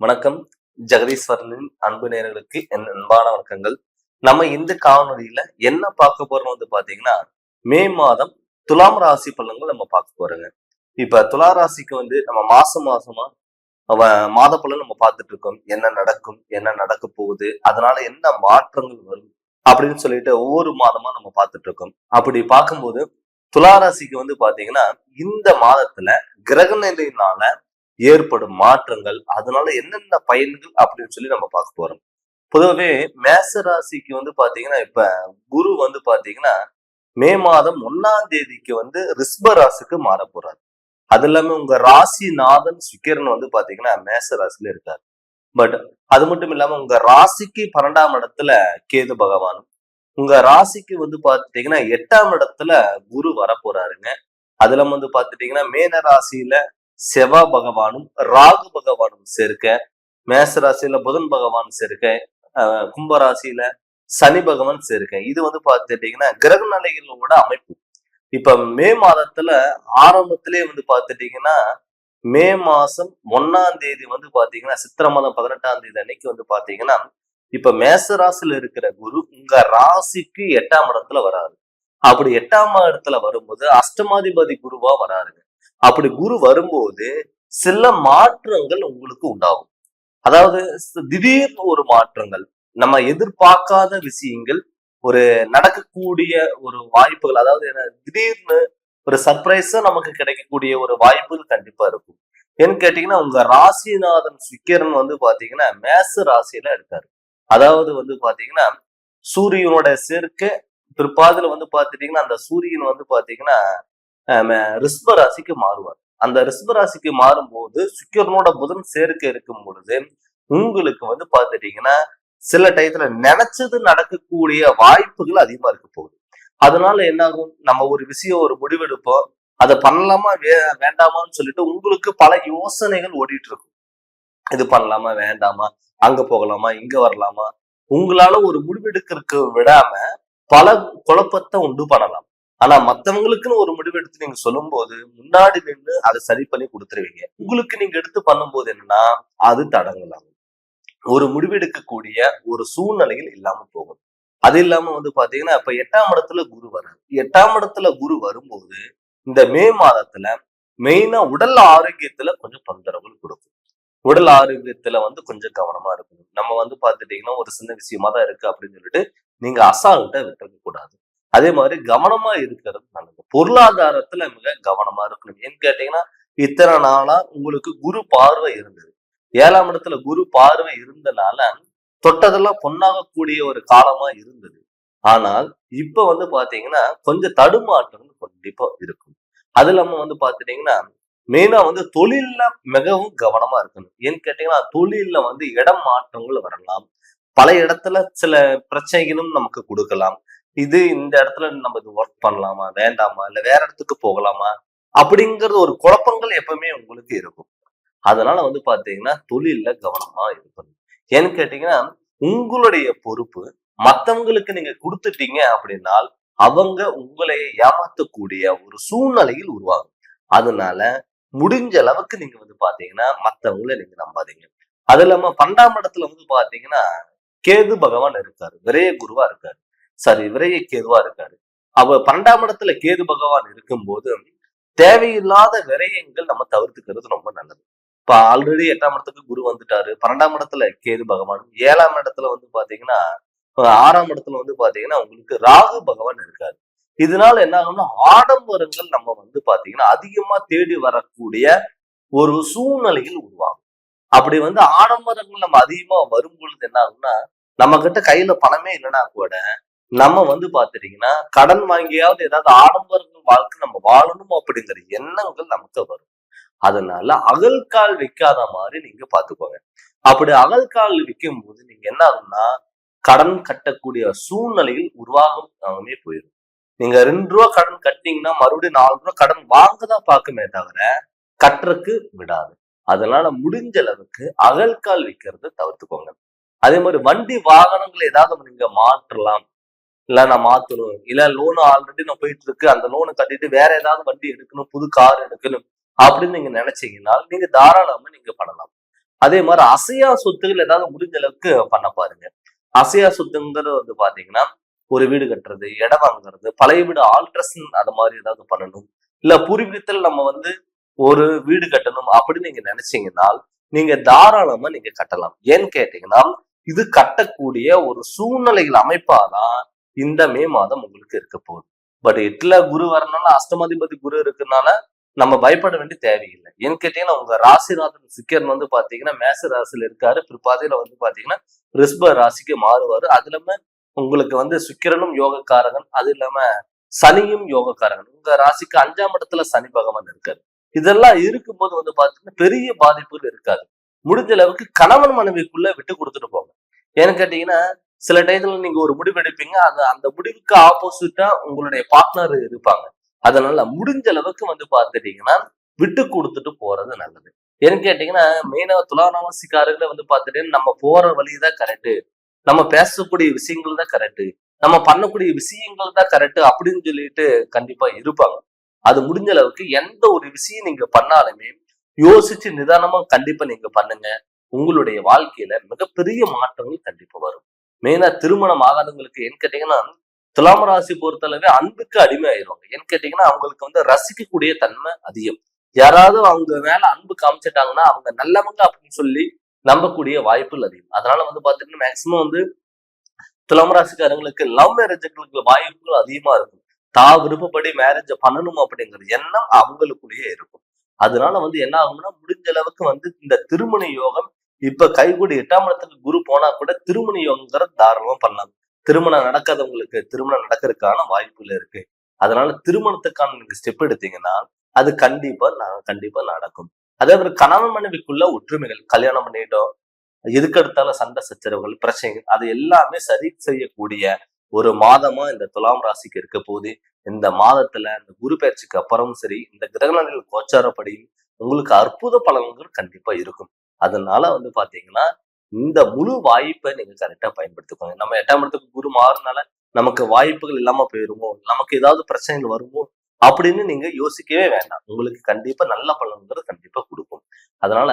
வணக்கம். ஜெகதீஸ்வரனின் அன்பு நேயர்களுக்கு என் அன்பான வணக்கங்கள். நம்ம இந்த காணொளியில என்ன பார்க்க போறோம் பாத்தீங்கன்னா, மே மாதம் துலாம் ராசி பலன்கள் நம்ம பார்க்க போறோங்க. இப்ப துலா ராசிக்கு நம்ம மாசம் மாசமா மாத பலன் நம்ம பார்த்துட்டு இருக்கோம். என்ன நடக்கும், என்ன நடக்க போகுது, அதனால என்ன மாற்றங்கள் வரும் அப்படின்னு சொல்லிட்டு ஒவ்வொரு மாதமா நம்ம பார்த்துட்டு இருக்கோம். அப்படி பார்க்கும்போது துலா ராசிக்கு பாத்தீங்கன்னா, இந்த மாதத்துல கிரக நிலையினால ஏற்படும் மாற்றங்கள், அதனால என்னென்ன பயன்கள் அப்படின்னு சொல்லி நம்ம பார்க்க போறோம். பொதுவாவே மேச ராசிக்கு பாத்தீங்கன்னா, இப்ப குரு பாத்தீங்கன்னா மே மாதம் 1ஆம் தேதிக்கு ரிஷப ராசிக்கு மாற போறாரு. அது இல்லாம உங்க ராசிநாதன் சுக்கிரன் பாத்தீங்கன்னா மேச ராசியில இருக்காரு. பட் அது மட்டும் இல்லாம உங்க ராசிக்கு 12ஆம் இடத்துல கேது பகவானும், உங்க ராசிக்கு பாத்துட்டீங்கன்னா 8ஆம் இடத்துல குரு வர போறாருங்க. அதுல பாத்துட்டீங்கன்னா மேன ராசியில செவ்வாய் பகவானும் ராகு பகவானும் சேர்க்க, மேச ராசியில புதன் பகவான் சேர்க்க, கும்ப ராசியில சனி பகவான் சேர்க்க. இது பாத்துட்டீங்கன்னா கிரக நிலைகளோட அமைப்பு. இப்ப மே மாதத்துல ஆரம்பத்திலே பாத்துட்டீங்கன்னா மே மாசம் 1ஆம் தேதி பாத்தீங்கன்னா சித்திரை மாதம் 18ஆம் தேதி அன்னைக்கு பாத்தீங்கன்னா இப்ப மேச ராசியில இருக்கிற குரு உங்க ராசிக்கு 8ஆம் இடத்துல வராரு. அப்படி 8ஆம் இடத்துல வரும்போது அஷ்டமாதிபதி குருவா வராருங்க. அப்படி குரு வரும்போது சில மாற்றங்கள் உங்களுக்கு உண்டாகும். அதாவது திடீர்னு ஒரு மாற்றங்கள், நம்ம எதிர்பார்க்காத விஷயங்கள், ஒரு நடக்கக்கூடிய ஒரு வாய்ப்புகள், அதாவது திடீர்னு ஒரு சர்ப்ரைஸா நமக்கு கிடைக்கக்கூடிய ஒரு வாய்ப்புகள் கண்டிப்பா இருக்கும். ஏன்னு கேட்டீங்கன்னா உங்க ராசிநாதன் சுக்கிரன் பாத்தீங்கன்னா மேச ராசியில இருக்காரு. அதாவது பாத்தீங்கன்னா சூரியனோட சேர்க்கை பிற்பாதுல பாத்துட்டீங்கன்னா அந்த சூரியன் பாத்தீங்கன்னா ரிஷப ராசிக்கு மாறுவார். அந்த ரிஷப ராசிக்கு மாறும்போது சுக்கிரனோட புதன் சேர்க்கை இருக்கும் பொழுது உங்களுக்கு பாத்துட்டீங்கன்னா சில டயத்துல நினைச்சது நடக்கக்கூடிய வாய்ப்புகள் அதிகமா இருக்க போகுது. அதனால என்ன ஆகும், நம்ம ஒரு விஷயம் ஒரு முடிவெடுப்போம், அதை பண்ணலாமா வேண்டாமான்னு சொல்லிட்டு உங்களுக்கு பல யோசனைகள் ஓடிட்டு இருக்கும். இது பண்ணலாமா வேண்டாமா, அங்க போகலாமா இங்க வரலாமா, உங்களால ஒரு முடிவெடுக்கிறதுக்கு விடாம பல குழப்பத்தை உண்டு பண்ணலாம். ஆனா மத்தவங்களுக்குன்னு ஒரு முடிவு எடுத்து நீங்க சொல்லும் போது முன்னாடி நின்று அதை சரி பண்ணி கொடுத்துருவீங்க. உங்களுக்கு நீங்க எடுத்து பண்ணும்போது என்னன்னா அது தடங்கலாம், ஒரு முடிவெடுக்கக்கூடிய ஒரு சூழ்நிலையில் இல்லாம போகும். அது இல்லாம பாத்தீங்கன்னா இப்ப 8ஆம் இடத்துல குரு வர்றாரு. 8ஆம் இடத்துல குரு வரும்போது இந்த மே மாதத்துல மெயினா உடல் ஆரோக்கியத்துல கொஞ்சம் தொந்தரவுகள் கொடுக்கும். உடல் ஆரோக்கியத்துல கொஞ்சம் கவனமா இருக்கணும். நம்ம பாத்துட்டீங்கன்னா ஒரு சின்ன விஷயமா தான் இருக்கு அப்படின்னு சொல்லிட்டு நீங்க அசால்ட்டா விட்டுறக்க கூடாது. அதே மாதிரி கவனமா இருக்கிறது நல்லது. பொருளாதாரத்துல மிக கவனமா இருக்கணும். ஏன்னு கேட்டீங்கன்னா இத்தனை நாளா உங்களுக்கு குரு பார்வை இருந்தது. 7ஆம் இடத்துல குரு பார்வை இருந்தனால தொட்டதெல்லாம் பொன்னாகக்கூடிய ஒரு காலமா இருந்தது. ஆனால் இப்ப பாத்தீங்கன்னா கொஞ்சம் தடுமாற்றம் கண்டிப்பா இருக்கும். அது இல்லாம பாத்துட்டீங்கன்னா மெயினா தொழில்ல மிகவும் கவனமா இருக்கணும். ஏன்னு கேட்டீங்கன்னா தொழில்ல இடம் மாற்றங்கள் வரலாம். பல இடத்துல சில பிரச்சனைகளும் நமக்கு கொடுக்கலாம். இந்த இடத்துல நம்ம இது ஒர்க் பண்ணலாமா வேண்டாமா, இல்ல வேற இடத்துக்கு போகலாமா அப்படிங்கறது ஒரு குழப்பங்கள் எப்பவுமே உங்களுக்கு இருக்கும். அதனால பாத்தீங்கன்னா தொழில்ல கவனமா இருக்கணும். ஏன்னு கேட்டீங்கன்னா உங்களுடைய பொறுப்பு மத்தவங்களுக்கு நீங்க கொடுத்துட்டீங்க அப்படின்னா அவங்க உங்களை ஏமாத்தக்கூடிய ஒரு சூழ்நிலையில் உருவாகும். அதனால முடிஞ்ச அளவுக்கு நீங்க பாத்தீங்கன்னா மத்தவங்களை நீங்க நம்பாதீங்க. அது இல்லாம 12ஆம் இடத்துல பாத்தீங்கன்னா கேது பகவான் இருக்காரு, விரைய குருவா இருக்காரு, சாரி விரைய கேதுவா இருக்காரு. அவ 12ஆம் இடத்துல கேது பகவான் இருக்கும்போது தேவையில்லாத விரயங்கள் நம்ம தவிர்த்துக்கிறது ரொம்ப நல்லது. இப்ப ஆல்ரெடி 8ஆம் இடத்துக்கு குரு வந்துட்டாரு, 12ஆம் இடத்துல கேது பகவான், 7ஆம் இடத்துல பாத்தீங்கன்னா 6ஆம் இடத்துல பாத்தீங்கன்னா உங்களுக்கு ராகு பகவான் இருக்காரு. இதனால என்ன ஆகும்னா ஆடம்பரங்கள் நம்ம பாத்தீங்கன்னா அதிகமா தேடி வரக்கூடிய ஒரு சூழ்நிலையில் உருவாகும். அப்படி ஆடம்பரங்கள் நம்ம அதிகமா வரும் பொழுது என்ன ஆகும்னா நம்ம கிட்ட கையில பணமே இல்லைன்னா கூட நம்ம பாத்துட்டீங்கன்னா கடன் வாங்கியாவது ஏதாவது ஆடம்பரங்கள் வாழ்க்கை நம்ம வாழணும் அப்படிங்கிற எண்ணங்கள் நமக்கு வரும். அதனால அகல்கால் வைக்காத மாதிரி நீங்க பாத்துக்கோங்க. அப்படி அகல்கால் வைக்கும் போது நீங்க என்ன ஆகும்னா கடன் கட்டக்கூடிய சூழ்நிலையில் உருவாகமே போயிடும். நீங்க 2 ரூபா கடன் கட்டினீங்கன்னா மறுபடியும் 4 ரூபா கடன் வாங்கதான் பார்க்குமே தவிர கட்டுறதுக்கு விடாது. அதனால முடிஞ்ச அளவுக்கு அகல்கால் வைக்கிறத தவிர்த்துக்கோங்க. அதே மாதிரி வண்டி வாகனங்கள் ஏதாவது நீங்க மாற்றலாம், இல்ல நான் மாத்தணும், இல்ல லோன் ஆல்ரெடி நான் போயிட்டு இருக்கு அந்த லோனை கட்டிட்டு வேற ஏதாவது வண்டி எடுக்கணும், புது கார் எடுக்கணும் அப்படின்னு நீங்க நினைச்சீங்கன்னா நீங்க தாராளமா நீங்க பண்ணலாம். அதே மாதிரி அசையா சொத்துகள் ஏதாவது முடிஞ்ச அளவுக்கு பண்ண பாருங்க. அசையா சொத்துங்கிறது வந்து பாத்தீங்கன்னா ஒரு வீடு கட்டுறது, இடம் வாங்குறது, பழைய வீடு ஆல்ட்ரேஷன் அது மாதிரி ஏதாவது பண்ணணும். இல்ல பூர்வீகத்தில் நம்ம வந்து ஒரு வீடு கட்டணும் அப்படின்னு நீங்க நினைச்சீங்கன்னா நீங்க தாராளமா நீங்க கட்டலாம். ஏன்னு கேட்டீங்கன்னா இது கட்டக்கூடிய ஒரு சூழ்நிலைகள் அமைப்பாதான் இந்த மே மாதம் உங்களுக்கு இருக்க போகுது. பட் 8ல குரு வரணும்னா அஷ்டமாதிபதி குரு இருக்குனால நம்ம பயப்பட வேண்டிய தேவையில்லை. ஏன்னு கேட்டீங்கன்னா உங்க ராசிநாதன் சுக்கிரன் வந்து பாத்தீங்கன்னா மேச ராசியில இருக்காரு. பிற்பாதையில வந்து பாத்தீங்கன்னா ரிஷப ராசிக்கு மாறுவாரு. அது இல்லாம உங்களுக்கு வந்து சுக்கிரனும் யோகக்காரகன், அது இல்லாம சனியும் யோகக்காரகன். உங்க ராசிக்கு 5ஆம் இடத்துல சனி பகவான் இருக்காரு. இதெல்லாம் இருக்கும்போது வந்து பாத்தீங்கன்னா பெரிய பாதிப்புகள் இருக்காது. முடிஞ்ச அளவுக்கு கணவன் மனைவிக்குள்ள விட்டு கொடுத்துட்டு போங்க. ஏன்னு கேட்டீங்கன்னா சில டயத்துல நீங்க ஒரு முடிவு எடுப்பீங்க, அது அந்த முடிவுக்கு ஆப்போசிட்டா உங்களுடைய பார்ட்னர் இருப்பாங்க. அதனால முடிஞ்ச அளவுக்கு வந்து பாத்துட்டீங்கன்னா விட்டு கொடுத்துட்டு போறது நல்லது. ஏன்னு கேட்டீங்கன்னா மெயினா துலாராசிக்காரர்களை வந்து பாத்துட்டீங்கன்னா நம்ம போற வழிதான் கரெக்ட், நம்ம பேசக்கூடிய விஷயங்கள் தான் கரெக்ட், நம்ம பண்ணக்கூடிய விஷயங்கள் தான் கரெக்ட் அப்படின்னு சொல்லிட்டு கண்டிப்பா இருப்பாங்க. அது முடிஞ்ச அளவுக்கு எந்த ஒரு விஷயம் நீங்க பண்ணாலுமே யோசிச்சு நிதானமா கண்டிப்பா நீங்க பண்ணுங்க. உங்களுடைய வாழ்க்கையில மிகப்பெரிய மாற்றங்கள் கண்டிப்பா வரும். மெயினா திருமணம் ஆகாதவங்களுக்கு ஏன்னு கேட்டீங்கன்னா துலாம் ராசி பொறுத்தளவே அன்புக்கு அடிமை ஆயிடுவாங்க. ஏன்னு கேட்டீங்கன்னா அவங்களுக்கு வந்து ரசிக்கக்கூடிய தன்மை அதிகம். யாராவது அவங்க மேல அன்பு காமிச்சிட்டாங்கன்னா அவங்க நல்லவங்க அப்படின்னு சொல்லி நம்பக்கூடிய வாய்ப்புகள் அதிகம். அதனால வந்து பாத்தீங்கன்னா மேக்சிமம் வந்து துலாம் ராசிக்காரங்களுக்கு லவ் மேரேஜுகளுக்கு வாய்ப்புகள் அதிகமா இருக்கும். விருப்பப்படி மேரேஜ் பண்ணணும் அப்படிங்கிற எண்ணம் அவங்களுக்குள்ளேயே இருக்கும். அதனால வந்து என்ன ஆகும்னா முடிஞ்ச அளவுக்கு வந்து இந்த திருமண யோகம் இப்ப கைகூடி 8ஆம் இடத்துக்கு குரு போனா கூட திருமண யோகங்கிறது தாராளமா பண்ணலாம். திருமணம் நடக்காதவங்களுக்கு திருமணம் நடக்கிறதுக்கான வாய்ப்புகள் இருக்கு. அதனால திருமணத்துக்கான நீங்க ஸ்டெப் எடுத்தீங்கன்னா அது கண்டிப்பா நடக்கும். அதே மாதிரி கணவன் மனைவிக்குள்ள ஒற்றுமைகள் கல்யாணம் பண்ணிட்டோம், எதுக்கு எடுத்தாலும் சண்டை சச்சரவுகள் பிரச்சனைகள் அது எல்லாமே சரி செய்யக்கூடிய ஒரு மாதமா இந்த துலாம் ராசிக்கு இருக்க போது. இந்த மாதத்துல இந்த குரு பயிற்சிக்கு அப்புறமும் சரி இந்த கிரகணங்கள் கோச்சாரப்படியும் உங்களுக்கு அற்புத பலன்கள் கண்டிப்பா இருக்கும். அதனால வந்து பாத்தீங்கன்னா இந்த முழு வாய்ப்பை நீங்க கரெக்டா பயன்படுத்திக்கோங்க. நம்ம 8ஆம் இடத்துக்கு குரு மாறுனால நமக்கு வாய்ப்புகள் இல்லாம போயிருமோ, நமக்கு ஏதாவது பிரச்சனைகள் வருமோ அப்படின்னு நீங்க யோசிக்கவே வேண்டாம். உங்களுக்கு கண்டிப்பா நல்ல பலன்கள் கண்டிப்பா கொடுக்கும். அதனால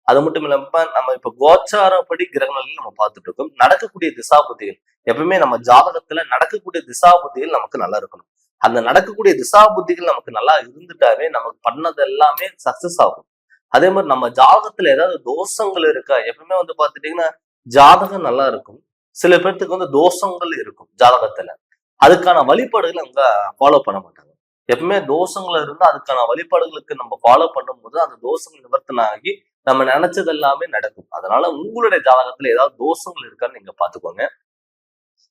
அது மட்டும் இல்லாம நம்ம இப்ப கோச்சாரப்படி கிரகணங்கள் நம்ம பார்த்துட்டு இருக்கோம். நடக்கக்கூடிய திசாபுத்திகள் எப்பவுமே நம்ம ஜாதகத்துல நடக்கக்கூடிய திசாபுத்திகள் நமக்கு நல்லா இருக்கணும். அந்த நடக்கக்கூடிய திசாபுத்திகள் நமக்கு நல்லா இருந்துட்டாவே நமக்கு பண்ணது எல்லாமே சக்சஸ் ஆகும். அதே மாதிரி நம்ம ஜாதகத்துல ஏதாவது தோஷங்கள் இருக்கா, எப்பவுமே வந்து பாத்துட்டீங்கன்னா ஜாதகம் நல்லா இருக்கும், சில பேர்த்துக்கு வந்து தோஷங்கள் இருக்கும் ஜாதகத்துல. அதுக்கான வழிபாடுகளை அவங்க ஃபாலோ பண்ண மாட்டாங்க. எப்பவுமே தோஷங்கள் இருந்தா அதுக்கான வழிபாடுகளுக்கு நம்ம ஃபாலோ பண்ணும்போது அந்த தோஷங்கள் நிவர்த்தனை ஆகி நம்ம நினைச்சது எல்லாமே நடக்கும். அதனால உங்களுடைய ஜாதகத்துல ஏதாவது தோஷங்கள் இருக்கான்னு நீங்க பாத்துக்கோங்க.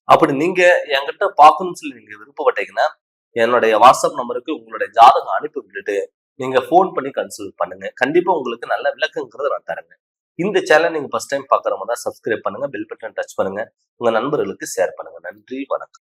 அப்படி நீங்க என்கிட்ட பார்க்கணும்னு சொல்லி நீங்க விருப்பப்பட்டீங்கன்னா என்னுடைய வாட்ஸ்அப் நம்பருக்கு உங்களுடைய ஜாதகம் அனுப்பி விட்டுட்டு நீங்க போன் பண்ணி கன்சல்ட் பண்ணுங்க. கண்டிப்பா உங்களுக்கு நல்ல விளக்கங்கிறத நான் தரேங்க. இந்த சேனல் நீங்க ஃபர்ஸ்ட் டைம் பாக்குற மாதிரி சப்ஸ்கிரைப் பண்ணுங்க, பெல் பட்டன் டச் பண்ணுங்க, உங்க நண்பர்களுக்கு ஷேர் பண்ணுங்க. நன்றி, வணக்கம்.